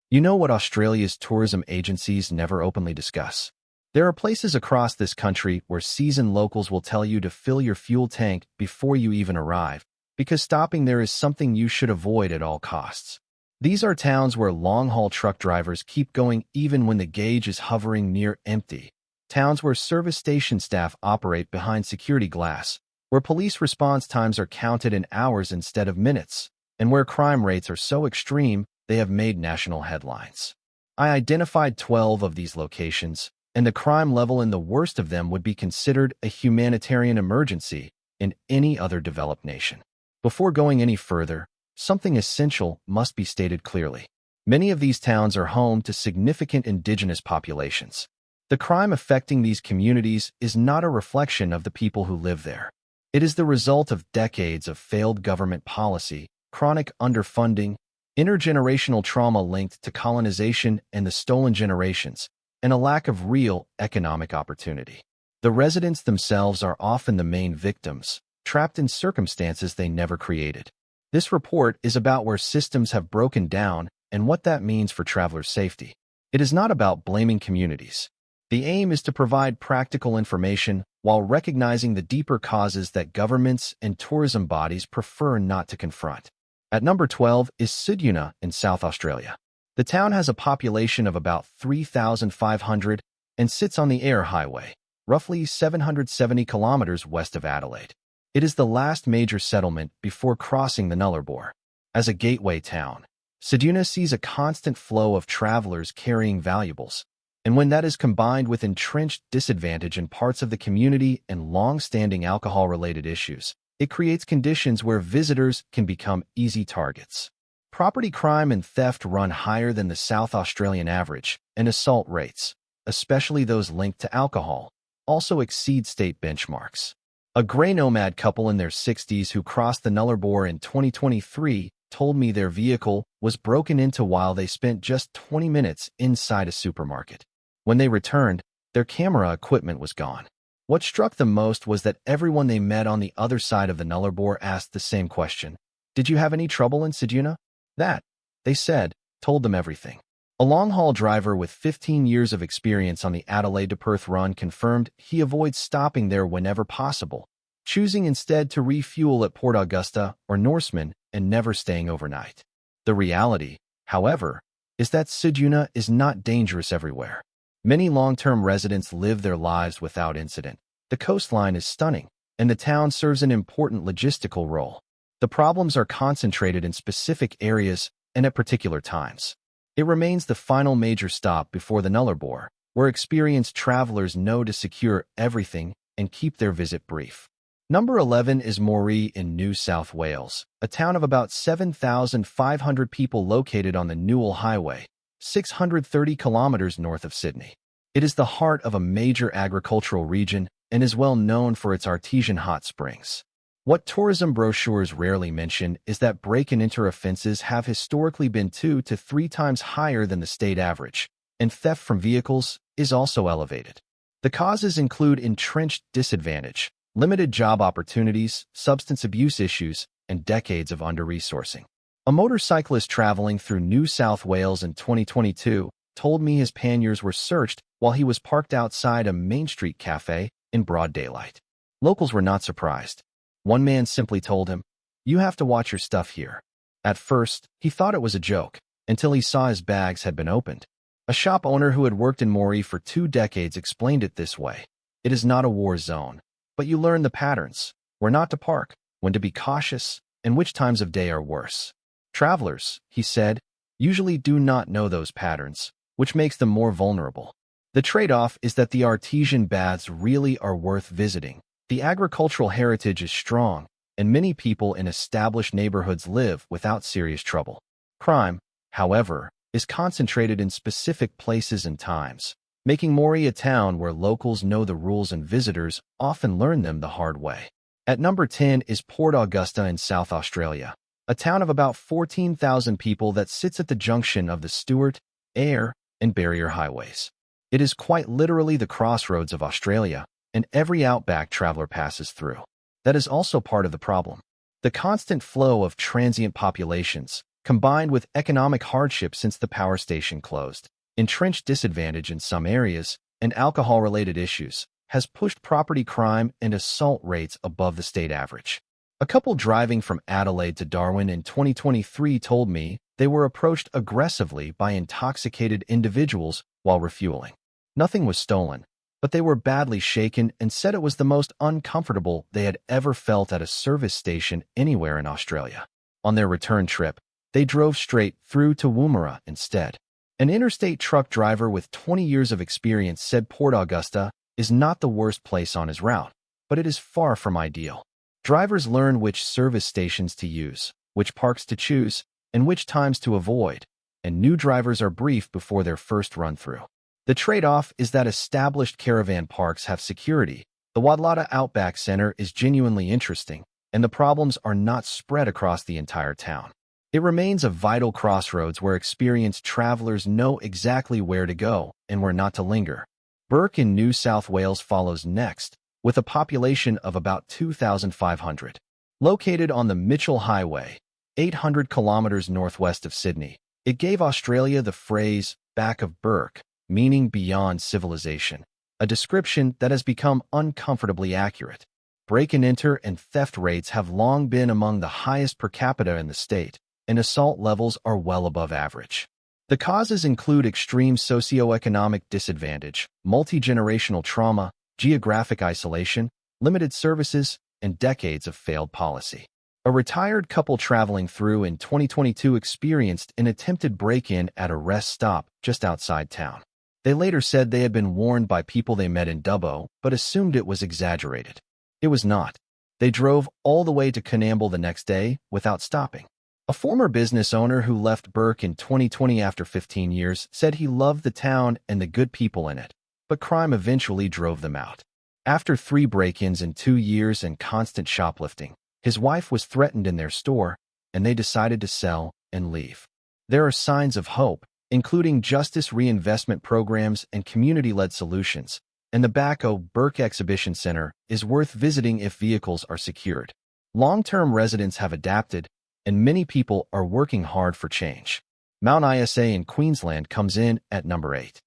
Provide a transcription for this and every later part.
You know what Australia's tourism agencies never openly discuss? There are places across this country where seasoned locals will tell you to fill your fuel tank before you even arrive, because stopping there is something you should avoid at all costs. These are towns where long-haul truck drivers keep going even when the gauge is hovering near empty. Towns where service station staff operate behind security glass, where police response times are counted in hours instead of minutes, and where crime rates are so extreme they have made national headlines. I identified 12 of these locations, and the crime level in the worst of them would be considered a humanitarian emergency in any other developed nation. Before going any further, something essential must be stated clearly. Many of these towns are home to significant indigenous populations. The crime affecting these communities is not a reflection of the people who live there. It is the result of decades of failed government policy, chronic underfunding, intergenerational trauma linked to colonization and the stolen generations, and a lack of real economic opportunity. The residents themselves are often the main victims, trapped in circumstances they never created. This report is about where systems have broken down and what that means for travelers' safety. It is not about blaming communities. The aim is to provide practical information while recognizing the deeper causes that governments and tourism bodies prefer not to confront. At number 12 is Ceduna in South Australia. The town has a population of about 3,500 and sits on the Air Highway, roughly 770 kilometers west of Adelaide. It is the last major settlement before crossing the Nullarbor. As a gateway town, Ceduna sees a constant flow of travelers carrying valuables, and when that is combined with entrenched disadvantage in parts of the community and long-standing alcohol-related issues, it creates conditions where visitors can become easy targets. Property crime and theft run higher than the South Australian average, and assault rates, especially those linked to alcohol, also exceed state benchmarks. A grey nomad couple in their 60s who crossed the Nullarbor in 2023 told me their vehicle was broken into while they spent just 20 minutes inside a supermarket. When they returned, their camera equipment was gone. What struck them most was that everyone they met on the other side of the Nullarbor asked the same question. Did you have any trouble in Ceduna? That, they said, told them everything. A long-haul driver with 15 years of experience on the Adelaide to Perth run confirmed he avoids stopping there whenever possible, choosing instead to refuel at Port Augusta or Norseman and never staying overnight. The reality, however, is that Ceduna is not dangerous everywhere. Many long-term residents live their lives without incident. The coastline is stunning, and the town serves an important logistical role. The problems are concentrated in specific areas and at particular times. It remains the final major stop before the Nullarbor, where experienced travelers know to secure everything and keep their visit brief. Number 11 is Moree in New South Wales, a town of about 7,500 people located on the Newell Highway, 630 kilometers north of Sydney. It is the heart of a major agricultural region and is well known for its artesian hot springs. What tourism brochures rarely mention is that break-and-enter offenses have historically been 2 to 3 times higher than the state average, and theft from vehicles is also elevated. The causes include entrenched disadvantage, limited job opportunities, substance abuse issues, and decades of under-resourcing. A motorcyclist traveling through New South Wales in 2022 told me his panniers were searched while he was parked outside a Main Street cafe in broad daylight. Locals were not surprised. One man simply told him, "You have to watch your stuff here." At first, he thought it was a joke, until he saw his bags had been opened. A shop owner who had worked in Moree for 2 decades explained it this way. It is not a war zone, but you learn the patterns, where not to park, when to be cautious, and which times of day are worse. Travelers, he said, usually do not know those patterns, which makes them more vulnerable. The trade-off is that the artesian baths really are worth visiting. The agricultural heritage is strong, and many people in established neighborhoods live without serious trouble. Crime, however, is concentrated in specific places and times, making Moree a town where locals know the rules and visitors often learn them the hard way. At number 10 is Port Augusta in South Australia, a town of about 14,000 people that sits at the junction of the Stuart, Eyre, and Barrier highways. It is quite literally the crossroads of Australia, and every Outback traveler passes through. That is also part of the problem. The constant flow of transient populations, combined with economic hardship since the power station closed, entrenched disadvantage in some areas, and alcohol-related issues, has pushed property crime and assault rates above the state average. A couple driving from Adelaide to Darwin in 2023 told me they were approached aggressively by intoxicated individuals while refueling. Nothing was stolen, but they were badly shaken and said it was the most uncomfortable they had ever felt at a service station anywhere in Australia. On their return trip, they drove straight through to Woomera instead. An interstate truck driver with 20 years of experience said Port Augusta is not the worst place on his route, but it is far from ideal. Drivers learn which service stations to use, which parks to choose, and which times to avoid, and new drivers are briefed before their first run-through. The trade-off is that established caravan parks have security, the Wadlata Outback Center is genuinely interesting, and the problems are not spread across the entire town. It remains a vital crossroads where experienced travelers know exactly where to go and where not to linger. Bourke in New South Wales follows next, with a population of about 2,500. Located on the Mitchell Highway, 800 kilometers northwest of Sydney, it gave Australia the phrase, back of Bourke, meaning beyond civilization, a description that has become uncomfortably accurate. Break-and-enter and theft rates have long been among the highest per capita in the state, and assault levels are well above average. The causes include extreme socioeconomic disadvantage, multi-generational trauma, geographic isolation, limited services, and decades of failed policy. A retired couple traveling through in 2022 experienced an attempted break-in at a rest stop just outside town. They later said they had been warned by people they met in Dubbo, but assumed it was exaggerated. It was not. They drove all the way to Kununurra the next day without stopping. A former business owner who left Bourke in 2020 after 15 years said he loved the town and the good people in it, but crime eventually drove them out. After 3 break-ins in 2 years and constant shoplifting, his wife was threatened in their store, and they decided to sell and leave. There are signs of hope, including justice reinvestment programs and community-led solutions, and the Bourke Exhibition Center is worth visiting if vehicles are secured. Long-term residents have adapted, and many people are working hard for change. Mount Isa in Queensland comes in at number 8.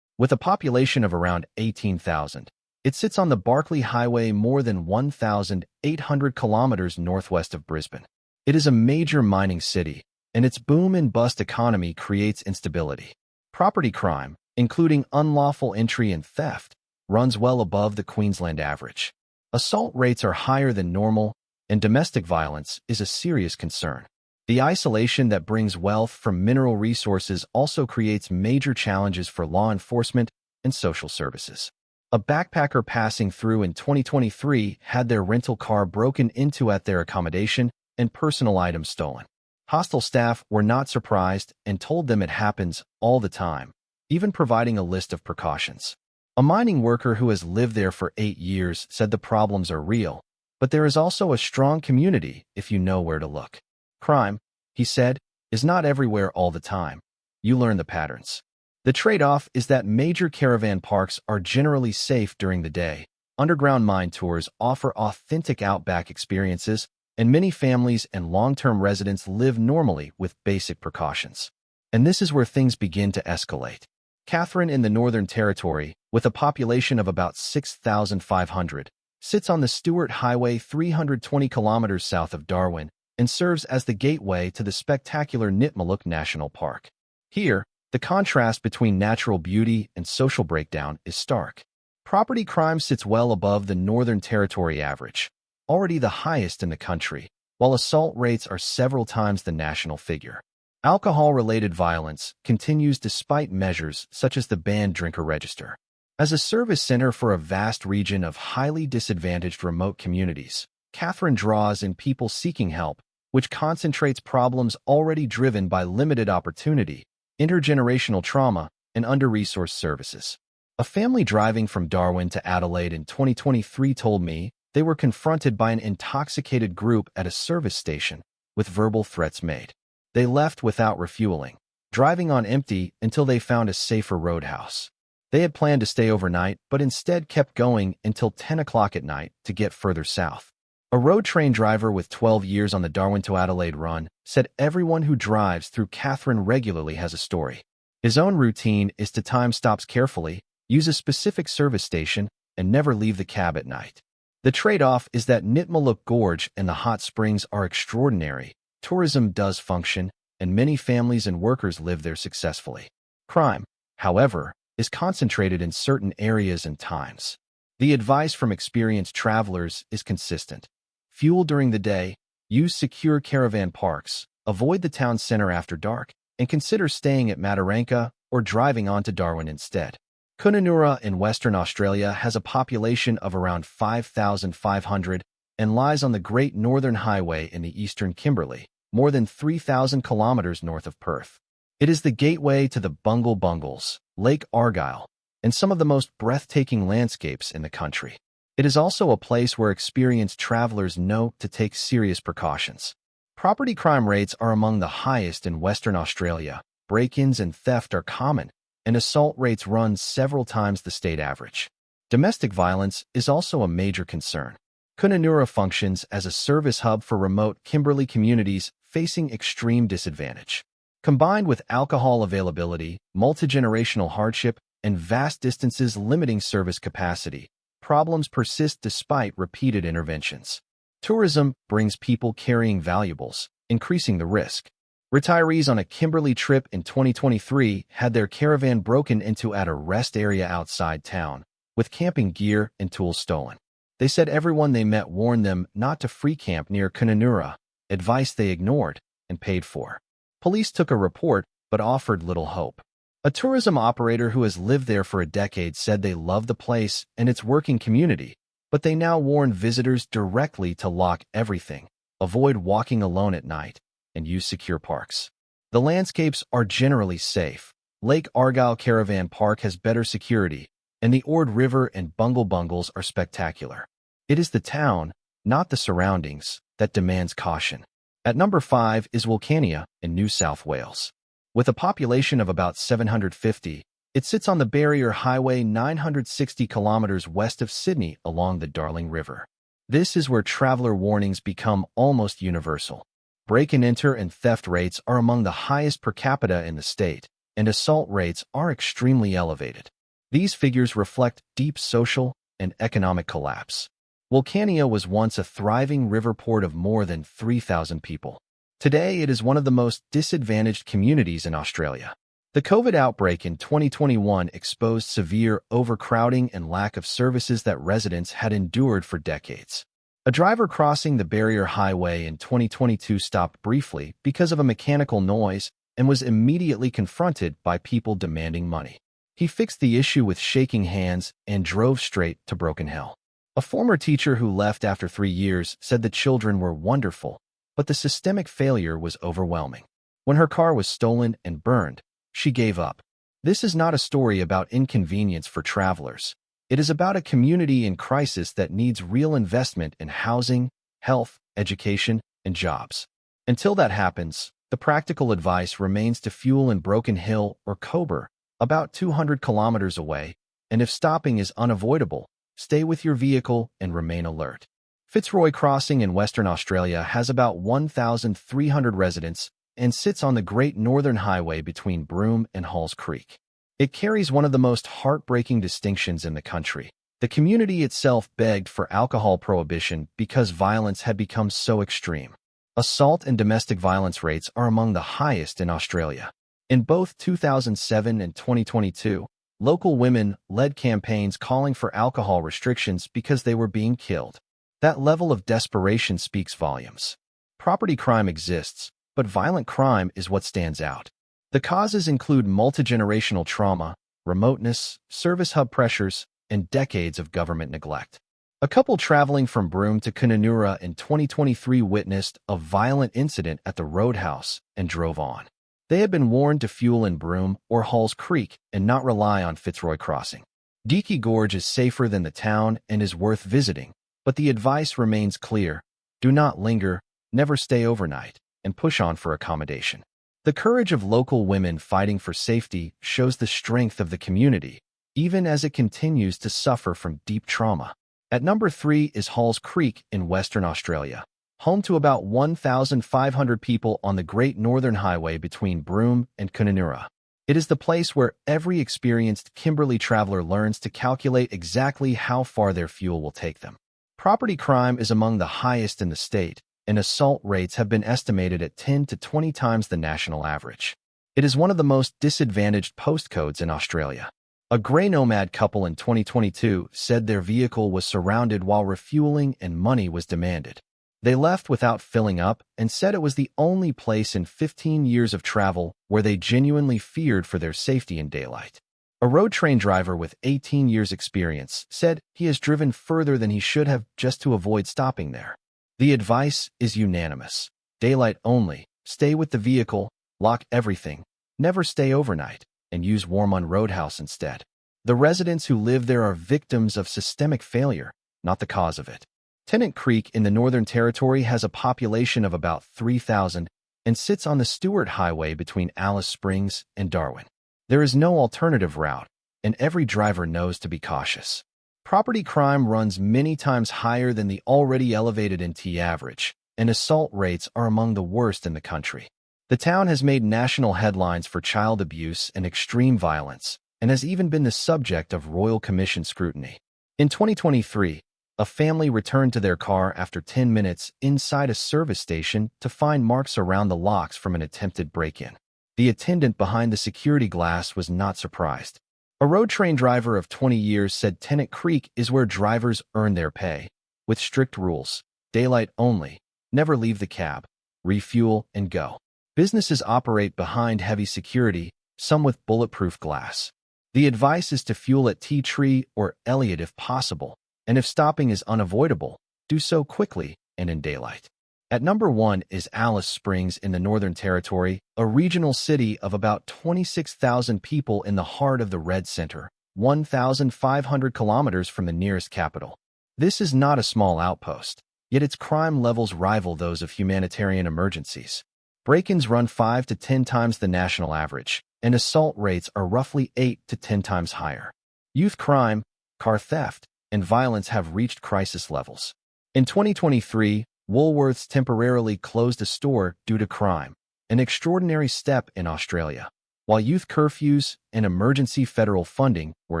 With a population of around 18,000, it sits on the Barkly Highway more than 1,800 kilometers northwest of Brisbane. It is a major mining city, and its boom-and-bust economy creates instability. Property crime, including unlawful entry and theft, runs well above the Queensland average. Assault rates are higher than normal, and domestic violence is a serious concern. The isolation that brings wealth from mineral resources also creates major challenges for law enforcement and social services. A backpacker passing through in 2023 had their rental car broken into at their accommodation and personal items stolen. Hostel staff were not surprised and told them it happens all the time, even providing a list of precautions. A mining worker who has lived there for 8 years said the problems are real, but there is also a strong community if you know where to look. Crime, he said, is not everywhere all the time. You learn the patterns. The trade-off is that major caravan parks are generally safe during the day. Underground mine tours offer authentic outback experiences, and many families and long-term residents live normally with basic precautions. And this is where things begin to escalate. Katherine in the Northern Territory, with a population of about 6,500, sits on the Stewart Highway 320 kilometers south of Darwin and serves as the gateway to the spectacular Nitmaluk National Park. Here, the contrast between natural beauty and social breakdown is stark. Property crime sits well above the Northern Territory average, already the highest in the country, while assault rates are several times the national figure. Alcohol-related violence continues despite measures such as the banned drinker register. As a service center for a vast region of highly disadvantaged remote communities, Katherine draws in people seeking help, which concentrates problems already driven by limited opportunity, intergenerational trauma, and under-resourced services. A family driving from Darwin to Adelaide in 2023 told me they were confronted by an intoxicated group at a service station with verbal threats made. They left without refueling, driving on empty until they found a safer roadhouse. They had planned to stay overnight, but instead kept going until 10 o'clock at night to get further south. A road train driver with 12 years on the Darwin to Adelaide run said everyone who drives through Katherine regularly has a story. His own routine is to time stops carefully, use a specific service station, and never leave the cab at night. The trade-off is that Nitmaluk Gorge and the hot springs are extraordinary, tourism does function, and many families and workers live there successfully. Crime, however, is concentrated in certain areas and times. The advice from experienced travelers is consistent. Fuel during the day, use secure caravan parks, avoid the town center after dark, and consider staying at Mataranka or driving on to Darwin instead. Kununurra in Western Australia has a population of around 5,500 and lies on the Great Northern Highway in the eastern Kimberley, more than 3,000 kilometers north of Perth. It is the gateway to the Bungle Bungles, Lake Argyll, and some of the most breathtaking landscapes in the country. It is also a place where experienced travelers know to take serious precautions. Property crime rates are among the highest in Western Australia. Break-ins and theft are common, and assault rates run several times the state average. Domestic violence is also a major concern. Kununurra functions as a service hub for remote Kimberley communities facing extreme disadvantage. Combined with alcohol availability, multi-generational hardship, and vast distances limiting service capacity, problems persist despite repeated interventions. Tourism brings people carrying valuables, increasing the risk. Retirees on a Kimberley trip in 2023 had their caravan broken into at a rest area outside town, with camping gear and tools stolen. They said everyone they met warned them not to free camp near Kununurra, advice they ignored and paid for. Police took a report but offered little hope. A tourism operator who has lived there for a decade said they love the place and its working community, but they now warn visitors directly to lock everything, avoid walking alone at night, and use secure parks. The landscapes are generally safe. Lake Argyll Caravan Park has better security, and the Ord River and Bungle Bungles are spectacular. It is the town, not the surroundings, that demands caution. At number 5 is Wilcannia in New South Wales. With a population of about 750, it sits on the barrier highway 960 kilometers west of Sydney along the Darling River. This is where traveler warnings become almost universal. Break-and-enter and theft rates are among the highest per capita in the state, and assault rates are extremely elevated. These figures reflect deep social and economic collapse. Wilcannia was once a thriving river port of more than 3,000 people. Today, it is one of the most disadvantaged communities in Australia. The COVID outbreak in 2021 exposed severe overcrowding and lack of services that residents had endured for decades. A driver crossing the barrier highway in 2022 stopped briefly because of a mechanical noise and was immediately confronted by people demanding money. He fixed the issue with shaking hands and drove straight to Broken Hill. A former teacher who left after 3 years said the children were wonderful, but the systemic failure was overwhelming. When her car was stolen and burned, she gave up. This is not a story about inconvenience for travelers. It is about a community in crisis that needs real investment in housing, health, education, and jobs. Until that happens, the practical advice remains to fuel in Broken Hill or Coburg, about 200 kilometers away, and if stopping is unavoidable, stay with your vehicle and remain alert. Fitzroy Crossing in Western Australia has about 1,300 residents and sits on the Great Northern Highway between Broome and Halls Creek. It carries one of the most heartbreaking distinctions in the country. The community itself begged for alcohol prohibition because violence had become so extreme. Assault and domestic violence rates are among the highest in Australia. In both 2007 and 2022, local women led campaigns calling for alcohol restrictions because they were being killed. That level of desperation speaks volumes. Property crime exists, but violent crime is what stands out. The causes include multi-generational trauma, remoteness, service hub pressures, and decades of government neglect. A couple traveling from Broome to Kununurra in 2023 witnessed a violent incident at the roadhouse and drove on. They had been warned to fuel in Broome or Halls Creek and not rely on Fitzroy Crossing. Deaky Gorge is safer than the town and is worth visiting, but the advice remains clear: do not linger, never stay overnight, and push on for accommodation. The courage of local women fighting for safety shows the strength of the community, even as it continues to suffer from deep trauma. At number 3 is Halls Creek in Western Australia, home to about 1,500 people on the Great Northern Highway between Broome and Kununurra. It is the place where every experienced Kimberley traveler learns to calculate exactly how far their fuel will take them. Property crime is among the highest in the state, and assault rates have been estimated at 10 to 20 times the national average. It is one of the most disadvantaged postcodes in Australia. A grey nomad couple in 2022 said their vehicle was surrounded while refueling and money was demanded. They left without filling up and said it was the only place in 15 years of travel where they genuinely feared for their safety in daylight. A road train driver with 18 years experience said he has driven further than he should have just to avoid stopping there. The advice is unanimous. Daylight only, stay with the vehicle, lock everything, never stay overnight, and use Warmun Roadhouse instead. The residents who live there are victims of systemic failure, not the cause of it. Tennant Creek in the Northern Territory has a population of about 3,000 and sits on the Stewart Highway between Alice Springs and Darwin. There is no alternative route, and every driver knows to be cautious. Property crime runs many times higher than the already elevated NT average, and assault rates are among the worst in the country. The town has made national headlines for child abuse and extreme violence, and has even been the subject of Royal Commission scrutiny. In 2023, a family returned to their car after 10 minutes inside a service station to find marks around the locks from an attempted break-in. The attendant behind the security glass was not surprised. A road train driver of 20 years said Tennant Creek is where drivers earn their pay, with strict rules, daylight only, never leave the cab, refuel, and go. Businesses operate behind heavy security, some with bulletproof glass. The advice is to fuel at Tea Tree or Elliott if possible, and if stopping is unavoidable, do so quickly and in daylight. At number 1 is Alice Springs in the Northern Territory, a regional city of about 26,000 people in the heart of the Red Center, 1,500 kilometers from the nearest capital. This is not a small outpost, yet its crime levels rival those of humanitarian emergencies. Break-ins run 5 to 10 times the national average, and assault rates are roughly 8 to 10 times higher. Youth crime, car theft, and violence have reached crisis levels. In 2023, Woolworths temporarily closed a store due to crime, an extraordinary step in Australia, while youth curfews and emergency federal funding were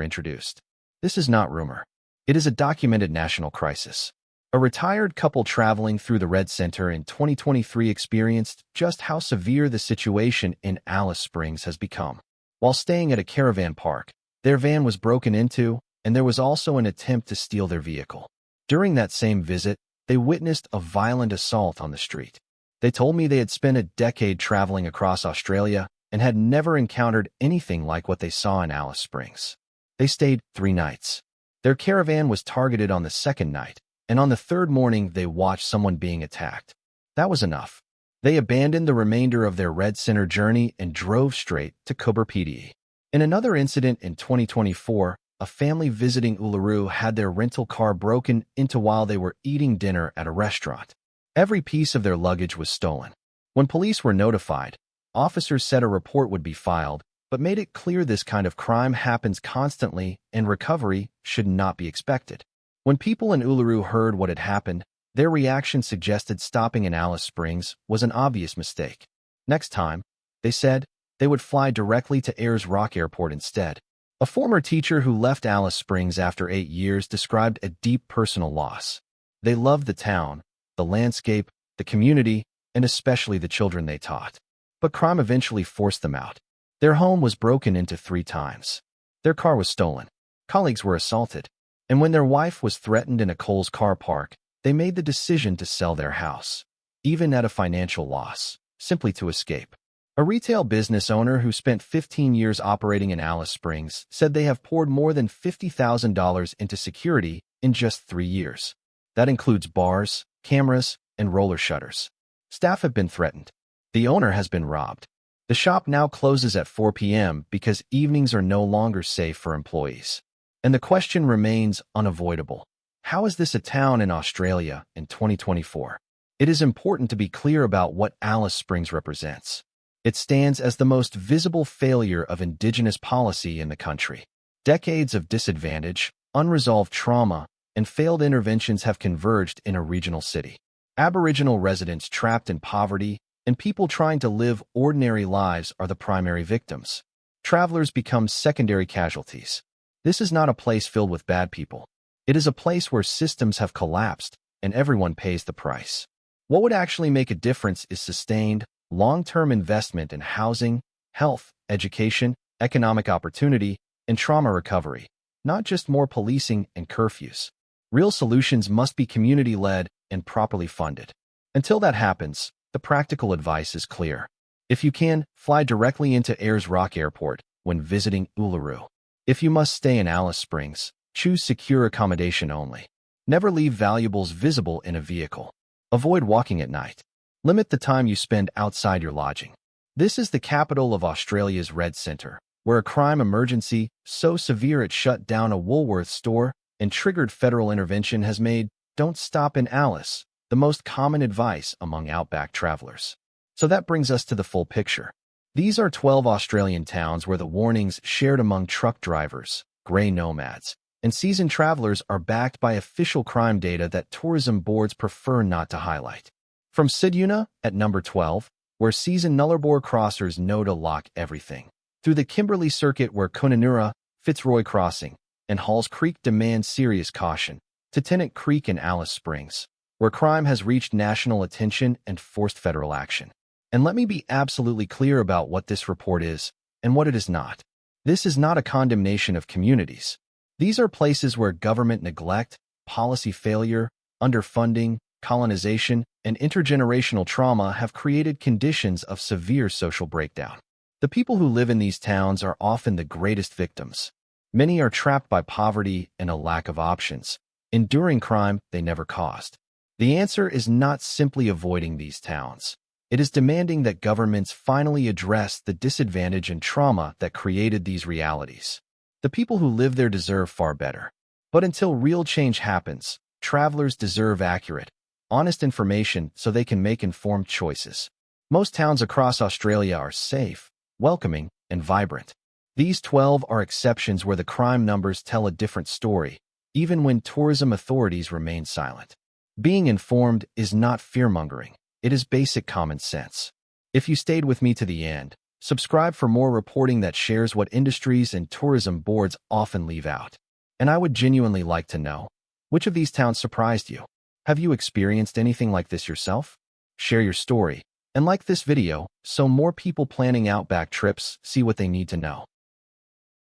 introduced. This is not rumor. It is a documented national crisis. A retired couple traveling through the Red Center in 2023 experienced just how severe the situation in Alice Springs has become. While staying at a caravan park, their van was broken into, and there was also an attempt to steal their vehicle. During that same visit, they witnessed a violent assault on the street. They told me they had spent a decade traveling across Australia and had never encountered anything like what they saw in Alice Springs. They stayed 3 nights. Their caravan was targeted on the second night, and on the third morning they watched someone being attacked. That was enough. They abandoned the remainder of their Red Center journey and drove straight to Coober PDE. In another incident in 2024, a family visiting Uluru had their rental car broken into while they were eating dinner at a restaurant. Every piece of their luggage was stolen. When police were notified, officers said a report would be filed, but made it clear this kind of crime happens constantly and recovery should not be expected. When people in Uluru heard what had happened, their reaction suggested stopping in Alice Springs was an obvious mistake. Next time, they said, they would fly directly to Ayers Rock Airport instead. A former teacher who left Alice Springs after 8 years described a deep personal loss. They loved the town, the landscape, the community, and especially the children they taught. But crime eventually forced them out. Their home was broken into 3 times. Their car was stolen. Colleagues were assaulted. And when their wife was threatened in a Kohl's car park, they made the decision to sell their house, even at a financial loss, simply to escape. A retail business owner who spent 15 years operating in Alice Springs said they have poured more than $50,000 into security in just 3 years. That includes bars, cameras, and roller shutters. Staff have been threatened. The owner has been robbed. The shop now closes at 4 p.m. because evenings are no longer safe for employees. And the question remains unavoidable. How is this a town in Australia in 2024? It is important to be clear about what Alice Springs represents. It stands as the most visible failure of Indigenous policy in the country. Decades of disadvantage, unresolved trauma, and failed interventions have converged in a regional city. Aboriginal residents trapped in poverty and people trying to live ordinary lives are the primary victims. Travelers become secondary casualties. This is not a place filled with bad people. It is a place where systems have collapsed and everyone pays the price. What would actually make a difference is sustained, long-term investment in housing, health, education, economic opportunity, and trauma recovery, not just more policing and curfews. Real solutions must be community-led and properly funded. Until that happens, the practical advice is clear. If you can, fly directly into Ayers Rock Airport when visiting Uluru. If you must stay in Alice Springs, choose secure accommodation only. Never leave valuables visible in a vehicle. Avoid walking at night. Limit the time you spend outside your lodging. This is the capital of Australia's Red Centre, where a crime emergency so severe it shut down a Woolworths store and triggered federal intervention has made "Don't stop in Alice" the most common advice among Outback travelers. So that brings us to the full picture. These are 12 Australian towns where the warnings shared among truck drivers, grey nomads, and seasoned travelers are backed by official crime data that tourism boards prefer not to highlight. From Ceduna at number 12, where seasoned Nullarbor crossers know to lock everything, through the Kimberley Circuit where Kununurra, Fitzroy Crossing, and Halls Creek demand serious caution, to Tennant Creek and Alice Springs, where crime has reached national attention and forced federal action. And let me be absolutely clear about what this report is and what it is not. This is not a condemnation of communities. These are places where government neglect, policy failure, underfunding, colonization, and intergenerational trauma have created conditions of severe social breakdown. The people who live in these towns are often the greatest victims. Many are trapped by poverty and a lack of options, enduring crime they never caused. The answer is not simply avoiding these towns. It is demanding that governments finally address the disadvantage and trauma that created these realities. The people who live there deserve far better. But until real change happens, travelers deserve accurate, honest information so they can make informed choices. Most towns across Australia are safe, welcoming, and vibrant. These 12 are exceptions where the crime numbers tell a different story, even when tourism authorities remain silent. Being informed is not fear-mongering. It is basic common sense. If you stayed with me to the end, subscribe for more reporting that shares what industries and tourism boards often leave out. And I would genuinely like to know, which of these towns surprised you? Have you experienced anything like this yourself? Share your story, and like this video so more people planning Outback trips see what they need to know.